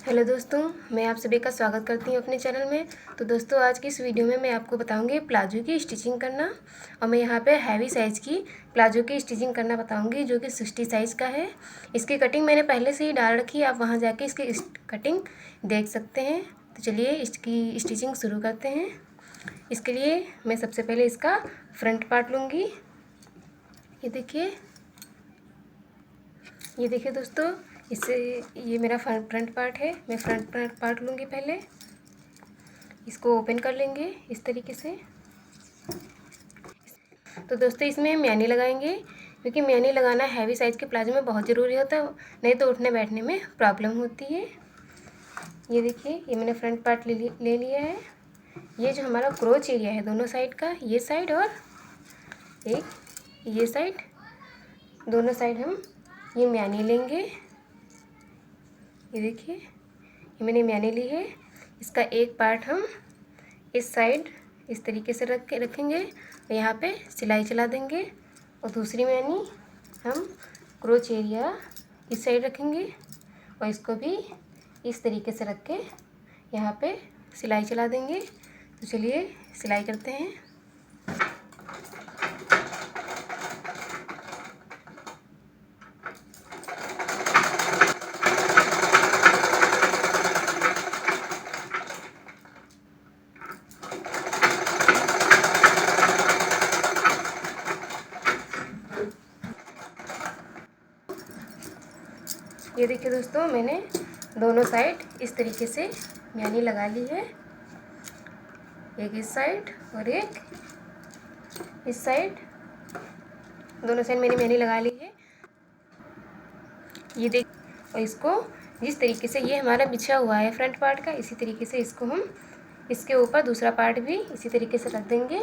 Hello दोस्तों, मैं आप सभी का स्वागत करती हूँ अपने चैनल में। तो दोस्तों, आज की इस वीडियो में मैं आपको बताऊँगी प्लाजो की स्टिचिंग करना। और मैं यहाँ पे हैवी साइज़ की प्लाजो की स्टिचिंग करना बताऊँगी, जो कि 60 साइज़ का है। इसकी कटिंग मैंने पहले से ही डाल रखी है, आप वहाँ जाके इसकी कटिंग देख सकते हैं। तो चलिए इसकी स्टिचिंग शुरू करते हैं। इसके लिए मैं सबसे पहले इसका फ्रंट पार्ट लूँगी। ये देखिए दोस्तों, इससे ये मेरा फ्रंट पार्ट है। मैं फ्रंट पार्ट लूँगी। पहले इसको ओपन कर लेंगे इस तरीके से। तो दोस्तों, इसमें म्यानी लगाएंगे, क्योंकि म्यानी लगाना हैवी साइज़ के प्लाजो में बहुत ज़रूरी होता है, नहीं तो उठने बैठने में प्रॉब्लम होती है। ये देखिए, ये मैंने फ्रंट पार्ट ले लिया है। ये जो हमारा क्रोच एरिया है दोनों साइड का, ये साइड और एक ये साइड, दोनों साइड हम ये म्यानी लेंगे। ये देखिए, ये मैंने म्यानी ली है। इसका एक पार्ट हम इस साइड इस तरीके से रखेंगे और यहाँ पे सिलाई चला देंगे, और दूसरी म्यानी हम क्रोच एरिया इस साइड रखेंगे और इसको भी इस तरीके से रख के यहाँ पे सिलाई चला देंगे। तो चलिए सिलाई करते हैं। ये देखिए दोस्तों, मैंने दोनों साइड इस तरीके से म्यानी लगा ली है। एक इस साइड और एक इस साइड, दोनों साइड मैंने म्यानी लगा ली है। ये देख, और इसको जिस तरीके से ये हमारा बिछा हुआ है फ्रंट पार्ट का, इसी तरीके से इसको हम इसके ऊपर दूसरा पार्ट भी इसी तरीके से रख देंगे।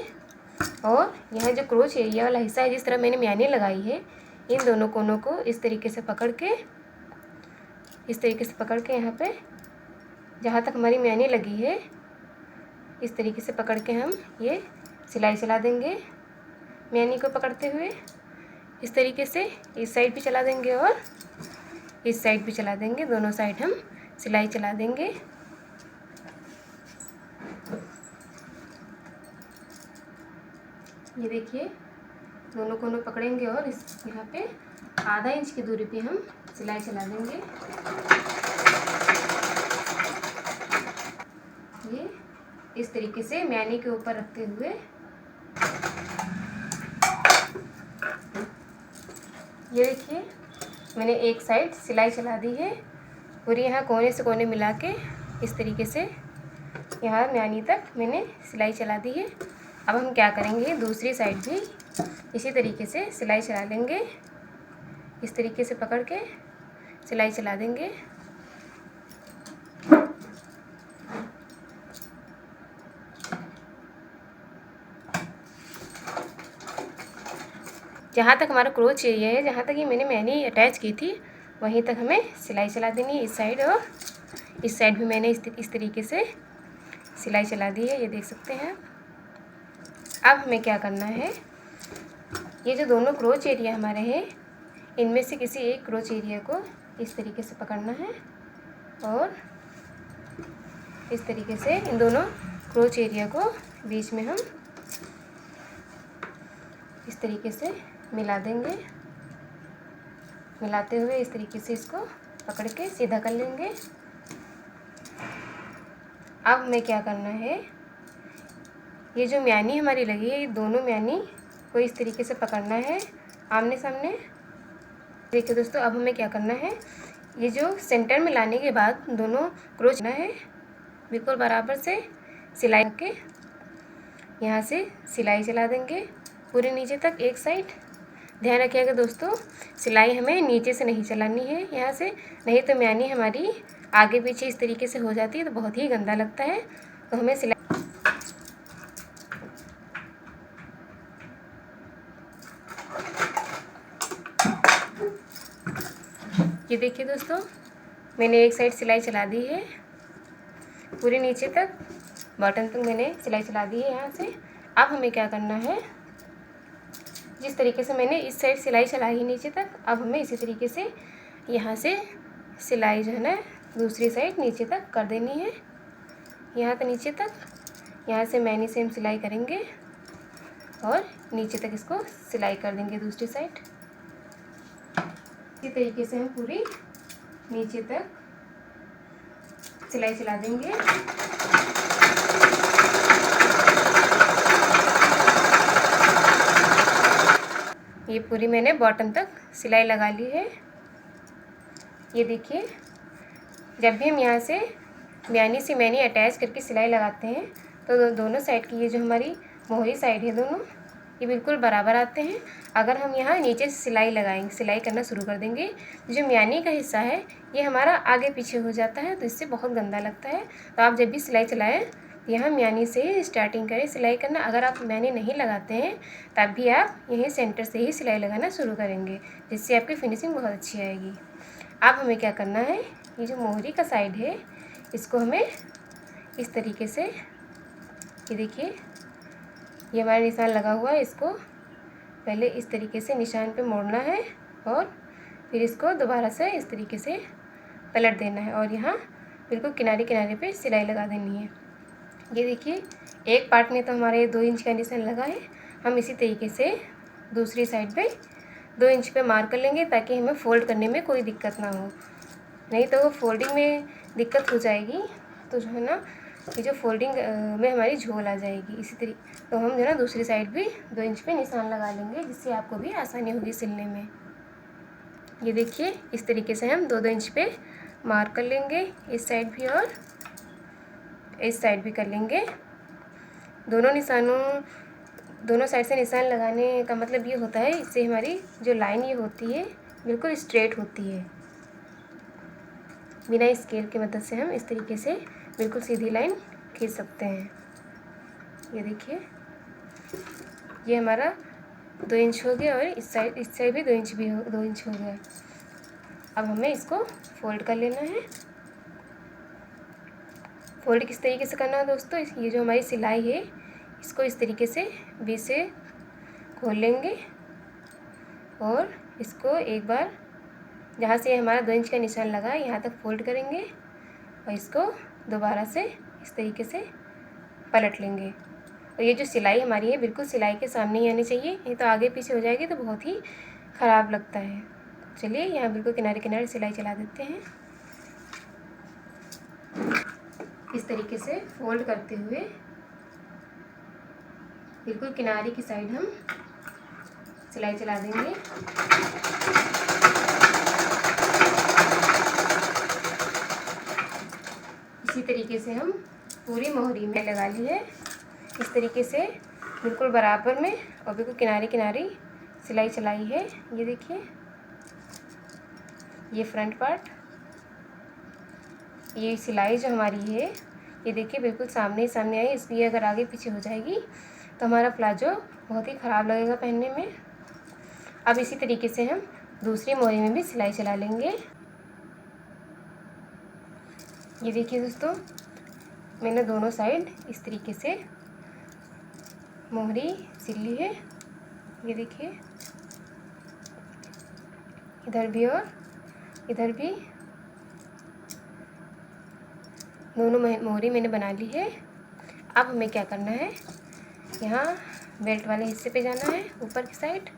और यहाँ जो क्रोच एरिया वाला हिस्सा है, जिस तरह मैंने म्यानी लगाई है, इन दोनों कोनों को इस तरीके से पकड़ के यहाँ पे जहाँ तक हमारी म्यानी लगी है, इस तरीके से पकड़ के हम ये सिलाई चला देंगे। म्यानी को पकड़ते हुए इस तरीके से इस साइड भी चला देंगे और इस साइड भी चला देंगे। दोनों साइड हम सिलाई चला देंगे। ये देखिए, दोनों कोनों पकड़ेंगे और इस यहाँ पे आधा इंच की दूरी पे हम सिलाई चला देंगे। ये इस तरीके से म्यानी के ऊपर रखते हुए ये देखिए, मैंने एक साइड सिलाई चला दी है और यहाँ कोने से कोने मिला के इस तरीके से यहाँ म्यानी तक मैंने सिलाई चला दी है। अब हम क्या करेंगे, दूसरी साइड भी इसी तरीके से सिलाई चला लेंगे। इस तरीके से पकड़ के सिलाई चला देंगे। जहाँ तक हमारा क्रोच एरिया है, जहाँ तक ये मैंने म्यानी अटैच की थी, वहीं तक हमें सिलाई चला देनी है। इस साइड और इस साइड भी मैंने इस तरीके से सिलाई चला दी है, ये देख सकते हैं। अब हमें क्या करना है, ये जो दोनों क्रोच एरिया हमारे हैं, इनमें से किसी एक क्रोच एरिया को इस तरीके से पकड़ना है और इस तरीके से इन दोनों क्रोच एरिया को बीच में हम इस तरीके से मिला देंगे। मिलाते हुए इस तरीके से इसको पकड़ के सीधा कर लेंगे। अब हमें क्या करना है, ये जो म्यानी हमारी लगी है, ये दोनों म्यानी को इस तरीके से पकड़ना है आमने सामने। देखिए दोस्तों, अब हमें क्या करना है, ये जो सेंटर में लाने के बाद दोनों क्रोच ना है, बिल्कुल बराबर से सिलाई के यहाँ से सिलाई चला देंगे पूरे नीचे तक एक साइड। ध्यान रखिएगा दोस्तों, सिलाई हमें नीचे से नहीं चलानी है यहाँ से, नहीं तो म्यानी हमारी आगे पीछे इस तरीके से हो जाती है तो बहुत ही गंदा लगता है। तो हमें सिलाई, ये देखिए दोस्तों, मैंने एक साइड सिलाई चला दी है पूरे नीचे तक, बॉटम तक मैंने सिलाई चला दी है यहाँ से। अब हमें क्या करना है, जिस तरीके से मैंने इस साइड सिलाई चलाई नीचे तक, अब हमें इसी तरीके से यहाँ से सिलाई जो है ना दूसरी साइड नीचे तक कर देनी है, यहाँ तक नीचे तक। यहाँ से मैनी से हम सिलाई करेंगे और नीचे तक इसको सिलाई कर देंगे दूसरी साइड। इसी तरीके से हम पूरी नीचे तक सिलाई चला देंगे। ये पूरी मैंने बॉटम तक सिलाई लगा ली है। ये देखिए, जब भी हम यहाँ से म्यानी से मैनी अटैच करके सिलाई लगाते हैं तो दोनों साइड की ये जो हमारी मोहरी साइड है दोनों ये बिल्कुल बराबर आते हैं। अगर हम यहाँ नीचे से सिलाई करना शुरू कर देंगे, जो म्यानी का हिस्सा है ये हमारा आगे पीछे हो जाता है, तो इससे बहुत गंदा लगता है। तो आप जब भी सिलाई चलाएं यहाँ म्यानी से ही स्टार्टिंग करें सिलाई करना। अगर आप म्यानी नहीं लगाते हैं तब भी आप यहीं सेंटर से ही सिलाई लगाना शुरू करेंगे, जिससे आपकी फिनिशिंग बहुत अच्छी आएगी। अब हमें क्या करना है, ये जो मोहरी का साइड है इसको हमें इस तरीके से, ये देखिए ये हमारा निशान लगा हुआ है, इसको पहले इस तरीके से निशान पे मोड़ना है और फिर इसको दोबारा से इस तरीके से पलट देना है और यहाँ बिल्कुल किनारे किनारे पे सिलाई लगा देनी है। ये देखिए, एक पार्ट में तो हमारे 2 इंच का निशान लगा है। हम इसी तरीके से दूसरी साइड पे 2 इंच पे मार्क कर लेंगे ताकि हमें फ़ोल्ड करने में कोई दिक्कत ना हो, नहीं तो फोल्डिंग में दिक्कत हो जाएगी, तो जो है ना ये जो फोल्डिंग में हमारी झोल आ जाएगी। इसी तरीके तो हम जो है ना दूसरी साइड भी 2 इंच पे निशान लगा लेंगे, जिससे आपको भी आसानी होगी सिलने में। ये देखिए, इस तरीके से हम 2-2 इंच पे मार्क कर लेंगे, इस साइड भी और इस साइड भी कर लेंगे। दोनों साइड से निशान लगाने का मतलब ये होता है, इससे हमारी जो लाइन ये होती है बिल्कुल स्ट्रेट होती है। बिना स्केल की मदद से हम इस तरीके से बिल्कुल सीधी लाइन खींच सकते हैं। ये देखिए, ये हमारा 2 इंच हो गया और इस साइड भी 2 इंच हो गया। अब हमें इसको फोल्ड कर लेना है। फोल्ड किस तरीके से करना है दोस्तों, ये जो हमारी सिलाई है इसको इस तरीके से बीच से खोल लेंगे और इसको एक बार जहाँ से हमारा 2 इंच का निशान लगा है यहाँ तक फोल्ड करेंगे और इसको दोबारा से इस तरीके से पलट लेंगे। और ये जो सिलाई हमारी है बिल्कुल सिलाई के सामने ही आनी चाहिए, नहीं तो आगे पीछे हो जाएगी तो बहुत ही ख़राब लगता है। चलिए यहाँ बिल्कुल किनारे किनारे सिलाई चला देते हैं। इस तरीके से फोल्ड करते हुए बिल्कुल किनारे की साइड हम सिलाई चला देंगे। इसी तरीके से हम पूरी मोहरी में लगा ली है, इस तरीके से बिल्कुल बराबर में और बिल्कुल किनारे किनारे सिलाई चलाई है। ये देखिए, ये फ्रंट पार्ट, ये सिलाई जो हमारी है ये देखिए बिल्कुल सामने ही सामने आई, इसलिए अगर आगे पीछे हो जाएगी तो हमारा प्लाजो बहुत ही ख़राब लगेगा पहनने में। अब इसी तरीके से हम दूसरी मोहरी में भी सिलाई चला लेंगे। ये देखिए दोस्तों, मैंने दोनों साइड इस तरीके से मोहरी सिल ली है। ये देखिए, इधर भी और इधर भी दोनों मोहरी मैंने बना ली है। अब हमें क्या करना है, यहाँ बेल्ट वाले हिस्से पे जाना है ऊपर की साइड।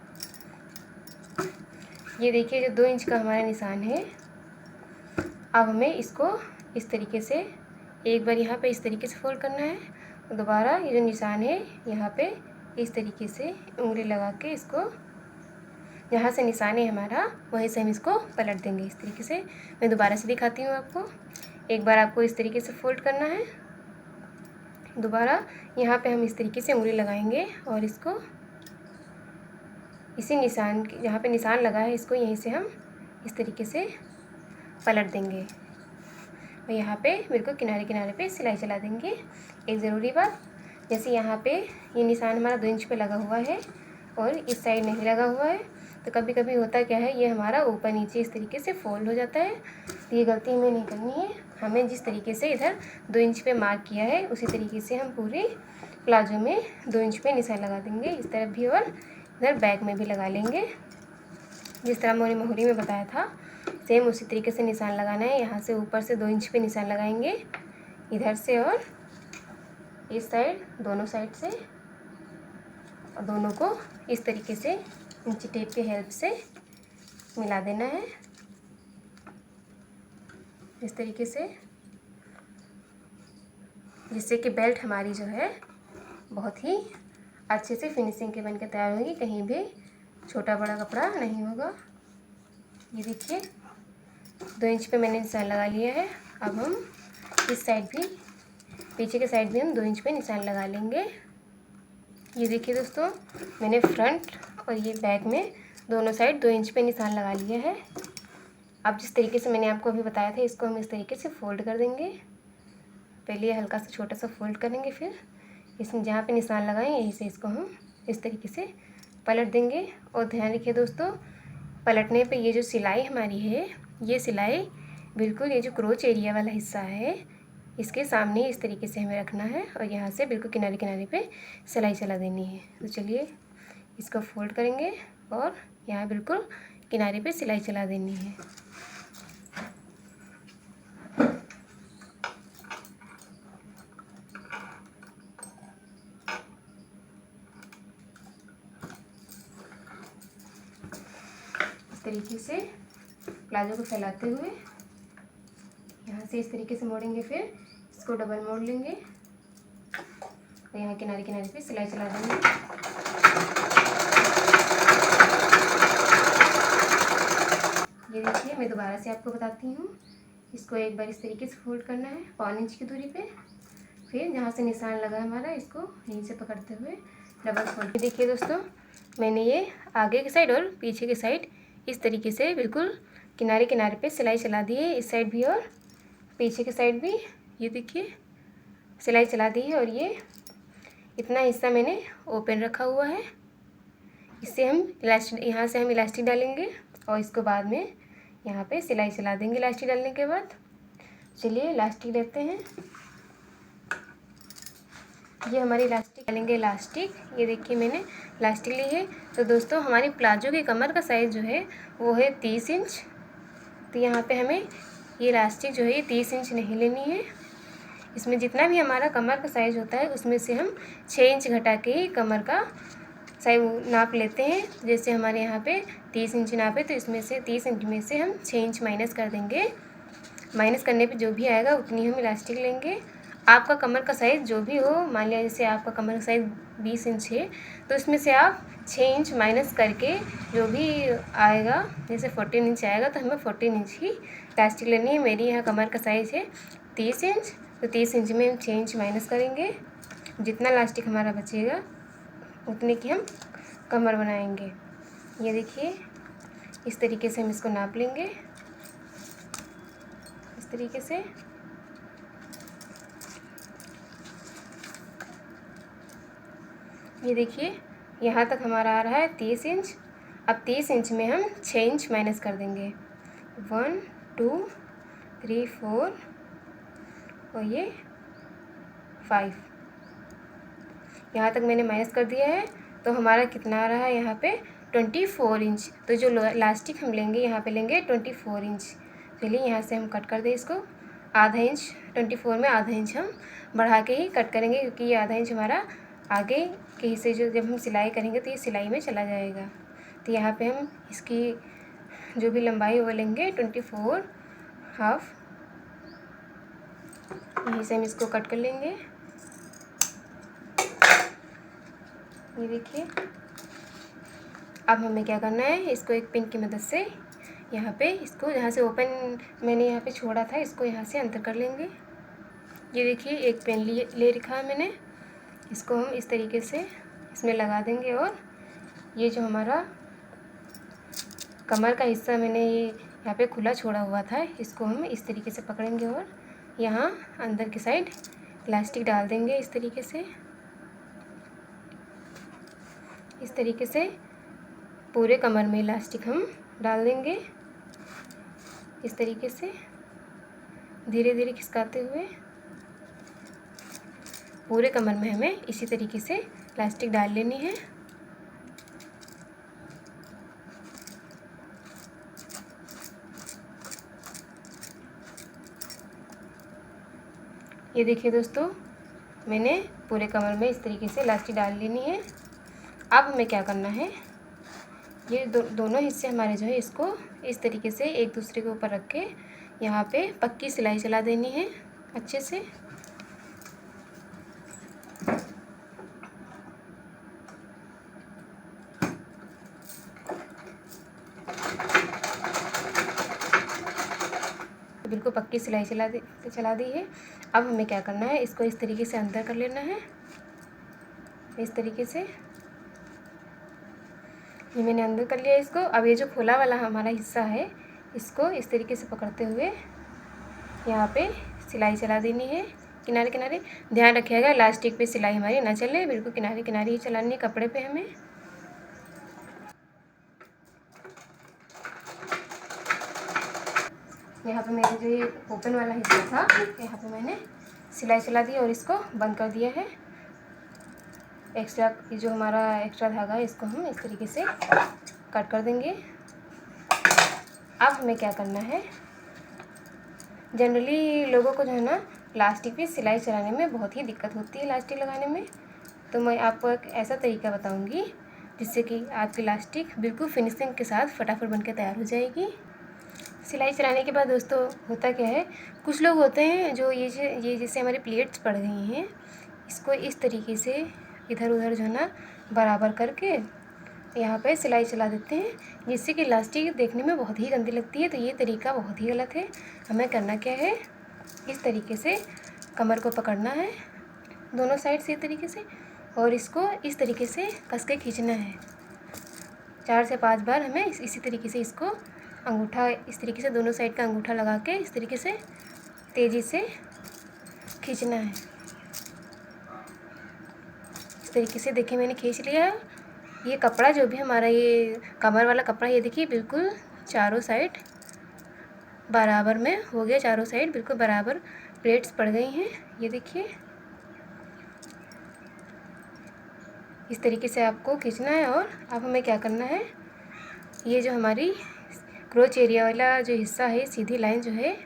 ये देखिए, जो 2 इंच का हमारा निशान है, अब हमें इसको इस तरीके से एक बार यहाँ पे इस तरीके से फोल्ड करना है और दोबारा ये जो निशान है यहाँ पे इस तरीके से उंगली लगा के इसको जहाँ से निशान है हमारा वहीं से हम इसको पलट देंगे। इस तरीके से मैं दोबारा से दिखाती हूँ आपको। एक बार आपको इस तरीके से फोल्ड करना है, दोबारा यहाँ पे हम इस तरीके से उंगली लगाएंगे और इसको इसी निशान जहाँ पे निशान लगा है इसको यहीं से हम इस तरीके से पलट देंगे और यहाँ पे बिल्कुल किनारे किनारे पे सिलाई चला देंगे। एक ज़रूरी बात, जैसे यहाँ पे ये निशान हमारा 2 इंच पे लगा हुआ है और इस साइड नहीं लगा हुआ है, तो कभी कभी होता क्या है ये हमारा ऊपर नीचे इस तरीके से फोल्ड हो जाता है। तो ये गलती हमें नहीं करनी है। हमें जिस तरीके से इधर 2 इंच पे मार्क किया है उसी तरीके से हम पूरे प्लाजो में 2 इंच पे निशान लगा देंगे, इस तरफ भी और इधर बैक में भी लगा लेंगे। जिस तरह मैंने मोहरी में बताया था सेम उसी तरीके से निशान लगाना है। यहाँ से ऊपर से 2 इंच पे निशान लगाएंगे इधर से और इस साइड, दोनों साइड से, और दोनों को इस तरीके से इंची टेप की हेल्प से मिला देना है इस तरीके से, जिससे कि बेल्ट हमारी जो है बहुत ही अच्छे से फिनिशिंग के बनकर तैयार होगी, कहीं भी छोटा बड़ा कपड़ा नहीं होगा। ये देखिए 2 इंच पे मैंने निशान लगा लिया है। अब हम इस साइड भी, पीछे के साइड भी हम 2 इंच पे निशान लगा लेंगे। ये देखिए दोस्तों, मैंने फ्रंट और ये बैक में दोनों साइड 2 इंच पे निशान लगा लिया है। अब जिस तरीके से मैंने आपको अभी बताया था, इसको हम इस तरीके से फोल्ड कर देंगे। पहले ये हल्का सा छोटा सा फोल्ड करेंगे, फिर इसमें जहाँ पे निशान लगाएं यहीं से इसको हम इस तरीके से पलट देंगे। और ध्यान रखिए दोस्तों, पलटने पे ये जो सिलाई हमारी है, ये सिलाई बिल्कुल ये जो क्रोच एरिया वाला हिस्सा है इसके सामने इस तरीके से हमें रखना है और यहाँ से बिल्कुल किनारे किनारे पे सिलाई चला देनी है। तो चलिए इसको फोल्ड करेंगे और यहाँ बिल्कुल किनारे पे सिलाई चला देनी है। इस तरीके से प्लाजो को फैलाते हुए यहाँ से इस तरीके से मोड़ेंगे, फिर इसको डबल मोड़ लेंगे और यहाँ किनारे किनारे पे सिलाई चला देंगे। ये देखिए, मैं दोबारा से आपको बताती हूँ। इसको एक बार इस तरीके से फोल्ड करना है 1.5 इंच की दूरी पे, फिर जहाँ से निशान लगा हमारा इसको यहीं से पकड़ते हुए डबल फोल्ड। देखिए दोस्तों, मैंने ये आगे की साइड और पीछे की साइड इस तरीके से बिल्कुल किनारे किनारे पे सिलाई चला दी है, इस साइड भी और पीछे की साइड भी। ये देखिए सिलाई चला दी है और ये इतना हिस्सा मैंने ओपन रखा हुआ है। इससे हम इलास्टिक, यहाँ से हम इलास्टिक डालेंगे और इसको बाद में यहाँ पे सिलाई चला देंगे इलास्टिक डालने के बाद। चलिए इलास्टिक लेते हैं। ये हमारी इलास्टिक डालेंगे इलास्टिक। ये देखिए मैंने इलास्टिक ली है। तो दोस्तों, हमारी प्लाजो की कमर का साइज़ जो है वो है 30 इंच। तो यहाँ पे हमें ये इलास्टिक जो है ये 30 इंच नहीं लेनी है। इसमें जितना भी हमारा कमर का साइज़ होता है उसमें से हम 6 इंच घटा के ही कमर का साइज नाप लेते हैं। जैसे हमारे यहाँ पे 30 इंच नाप है, तो इसमें से 30 इंच में से हम 6 इंच माइनस कर देंगे। माइनस करने पे जो भी आएगा उतनी हम इलास्टिक लेंगे। आपका कमर का साइज़ जो भी हो, मान लिया जैसे आपका कमर का साइज़ 20 इंच है, तो इसमें से आप 6 इंच माइनस करके जो भी आएगा, जैसे 14 इंच आएगा तो हमें 14 इंच ही इलास्टिक लेनी है। मेरी यहाँ कमर का साइज़ है 30 इंच, तो 30 इंच में हम 6 इंच माइनस करेंगे। जितना इलास्टिक हमारा बचेगा उतने की हम कमर बनाएंगे। ये देखिए इस तरीके से हम इसको नाप लेंगे, इस तरीके से। ये देखिए यहाँ तक हमारा आ रहा है 30 इंच। अब 30 इंच में हम 6 इंच माइनस कर देंगे। 1 2 3 4 और ये 5। यहाँ तक मैंने माइनस कर दिया है। तो हमारा कितना आ रहा है यहाँ पे 24 इंच। तो जो इलास्टिक हम लेंगे यहाँ पे लेंगे 24 इंच। चलिए यहाँ से हम कट कर दें इसको आधा इंच। 24 में आधा इंच हम बढ़ा के ही कट करेंगे, क्योंकि ये आधा इंच हमारा आगे के हिस्से जो जब हम सिलाई करेंगे तो ये सिलाई में चला जाएगा। तो यहाँ पे हम इसकी जो भी लंबाई वो लेंगे 24 हाफ। यहीं से हम इसको कट कर लेंगे। ये देखिए, अब हमें क्या करना है, इसको एक पिन की मदद से यहाँ पे इसको जहाँ से ओपन मैंने यहाँ पे छोड़ा था इसको यहाँ से अंतर कर लेंगे। ये देखिए एक पेन ले रखा है मैंने, इसको हम इस तरीके से इसमें लगा देंगे और ये जो हमारा कमर का हिस्सा मैंने ये यहाँ पे खुला छोड़ा हुआ था इसको हम इस तरीके से पकड़ेंगे और यहाँ अंदर की साइड इलास्टिक डाल देंगे इस तरीके से। इस तरीके से पूरे कमर में इलास्टिक हम डाल देंगे। इस तरीके से धीरे धीरे खिसकाते हुए पूरे कमर में हमें इसी तरीके से इलास्टिक डाल लेनी है। ये देखिए दोस्तों, मैंने पूरे कमर में इस तरीके से इलास्टिक डाल लेनी है। अब हमें क्या करना है, ये दोनों हिस्से हमारे जो है इसको इस तरीके से एक दूसरे के ऊपर रख के यहाँ पे पक्की सिलाई चला देनी है अच्छे से। बिल्कुल पक्की सिलाई चला दी है। अब हमें क्या करना है, इसको इस तरीके से अंदर कर लेना है, इस तरीके से। ये मैंने अंदर कर लिया इसको। अब ये जो खुला वाला हमारा हिस्सा है, इसको इस तरीके से पकड़ते हुए यहाँ पे सिलाई चला देनी है किनारे किनारे। ध्यान रखिएगा इलास्टिक पे सिलाई हमारी ना चले, बिल्कुल किनारे किनारे ही चलानी है कपड़े पे हमें। यहाँ पे मेरे जो ये ओपन वाला हिस्सा था, यहाँ पे मैंने सिलाई चला दी और इसको बंद कर दिया है। एक्स्ट्रा जो हमारा एक्स्ट्रा धागा है इसको हम इस तरीके से कट कर देंगे। अब हमें क्या करना है, जनरली लोगों को जो है ना इलास्टिक पे सिलाई चलाने में बहुत ही दिक्कत होती है इलास्टिक लगाने में। तो मैं आपको एक ऐसा तरीका बताऊंगी जिससे कि आपकी इलास्टिक बिल्कुल फिनिशिंग के साथ फटाफट बनकर तैयार हो जाएगी। सिलाई चलाने के बाद दोस्तों होता क्या है, कुछ लोग होते हैं जो ये जैसे हमारी प्लेट्स पड़ गई हैं, इसको इस तरीके से इधर उधर जो है ना बराबर करके यहाँ पे सिलाई चला देते हैं, जिससे कि इलास्टिक देखने में बहुत ही गंदी लगती है। तो ये तरीका बहुत ही गलत है। हमें करना क्या है, इस तरीके से कमर को पकड़ना है दोनों साइड से इस तरीके से, और इसको इस तरीके से कस के खींचना है 4 से 5 बार। हमें इसी तरीके से इसको अंगूठा इस तरीके से दोनों साइड का अंगूठा लगा के इस तरीके से तेज़ी से खींचना है। इस तरीके से देखिए मैंने खींच लिया है। ये कपड़ा जो भी हमारा ये कमर वाला कपड़ा, ये देखिए बिल्कुल चारों साइड बराबर में हो गया, चारों साइड बिल्कुल बराबर प्लेट्स पड़ गई हैं। ये देखिए इस तरीके से आपको खींचना है। और अब हमें क्या करना है, ये जो हमारी क्रोच एरिया वाला जो हिस्सा है, सीधी लाइन जो है,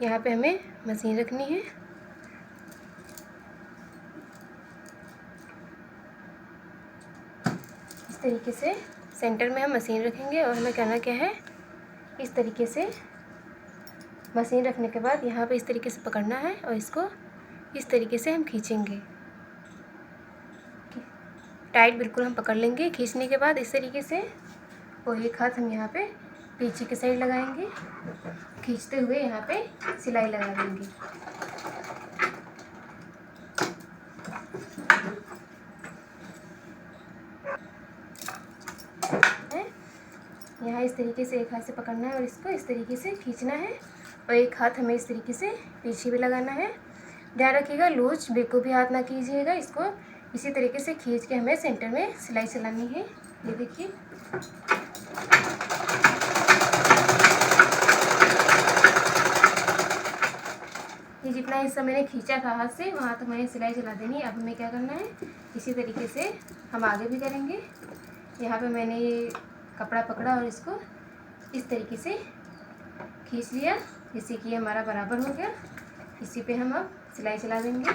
यहाँ पे हमें मशीन रखनी है। इस तरीके से सेंटर में हम मशीन रखेंगे और हमें करना क्या है, इस तरीके से मशीन रखने के बाद यहाँ पे इस तरीके से पकड़ना है और इसको इस तरीके से हम खींचेंगे। टाइट बिल्कुल हम पकड़ लेंगे खींचने के बाद इस तरीके से। और एक हाथ हम यहाँ पे पीछे की साइड लगाएंगे, खींचते हुए यहाँ पे सिलाई लगा देंगे। यहाँ इस तरीके से एक हाथ से पकड़ना है और इसको इस तरीके से खींचना है, और एक हाथ हमें इस तरीके से पीछे भी लगाना है। ध्यान रखिएगा लूज बिल्कुल भी हाथ ना कीजिएगा, इसको इसी तरीके से खींच के हमें सेंटर में सिलाई चलानी है। ये देखिए ये जितना हिस्सा मैंने खींचा था हाथ से, वहाँ तक मैंने सिलाई चला देनी है। अब हमें क्या करना है, इसी तरीके से हम आगे भी करेंगे। यहाँ पे मैंने ये कपड़ा पकड़ा और इसको इस तरीके से खींच लिया, जिससे कि हमारा बराबर हो गया। इसी पे हम अब सिलाई चला देंगे।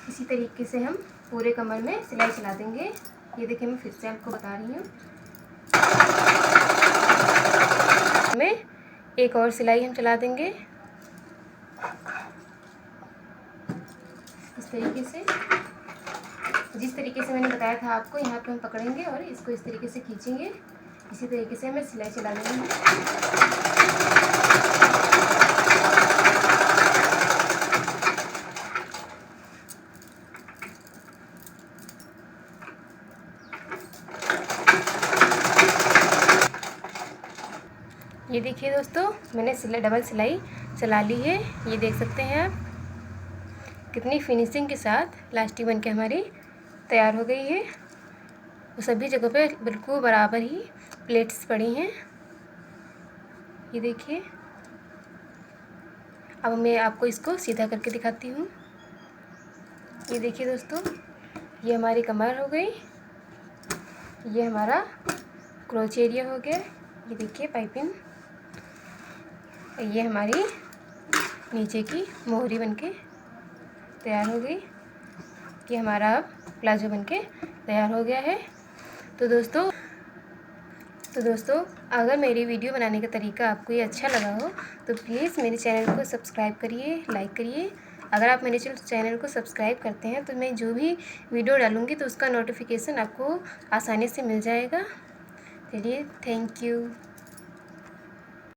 इसी तरीके से हम पूरे कमर में सिलाई चला देंगे। ये देखिए मैं फिर से आपको बता रही हूँ। में एक और सिलाई हम चला देंगे इस तरीके से, जिस तरीके से मैंने बताया था आपको। यहाँ पे हम पकड़ेंगे और इसको इस तरीके से खींचेंगे, इसी तरीके से हमें सिलाई चला देंगे। ये देखिए दोस्तों मैंने डबल सिलाई चला ली है। ये देख सकते हैं आप कितनी फिनिशिंग के साथ इलास्टिक बन के हमारी तैयार हो गई है। वो सभी जगहों पे बिल्कुल बराबर ही प्लेट्स पड़ी हैं। ये देखिए अब मैं आपको इसको सीधा करके दिखाती हूँ। ये देखिए दोस्तों ये हमारी कमर हो गई, ये हमारा क्रोच एरिया हो गया, ये देखिए पाइपिंग। ये हमारी नीचे की मोहरी बनके तैयार हो गई। ये हमारा अब प्लाजो बनके तैयार हो गया है। तो दोस्तों अगर मेरी वीडियो बनाने का तरीका आपको ये अच्छा लगा हो तो प्लीज़ मेरे चैनल को सब्सक्राइब करिए, लाइक करिए। अगर आप मेरे चैनल को सब्सक्राइब करते हैं तो मैं जो भी वीडियो डालूँगी तो उसका नोटिफिकेशन आपको आसानी से मिल जाएगा। चलिए, थैंक यू।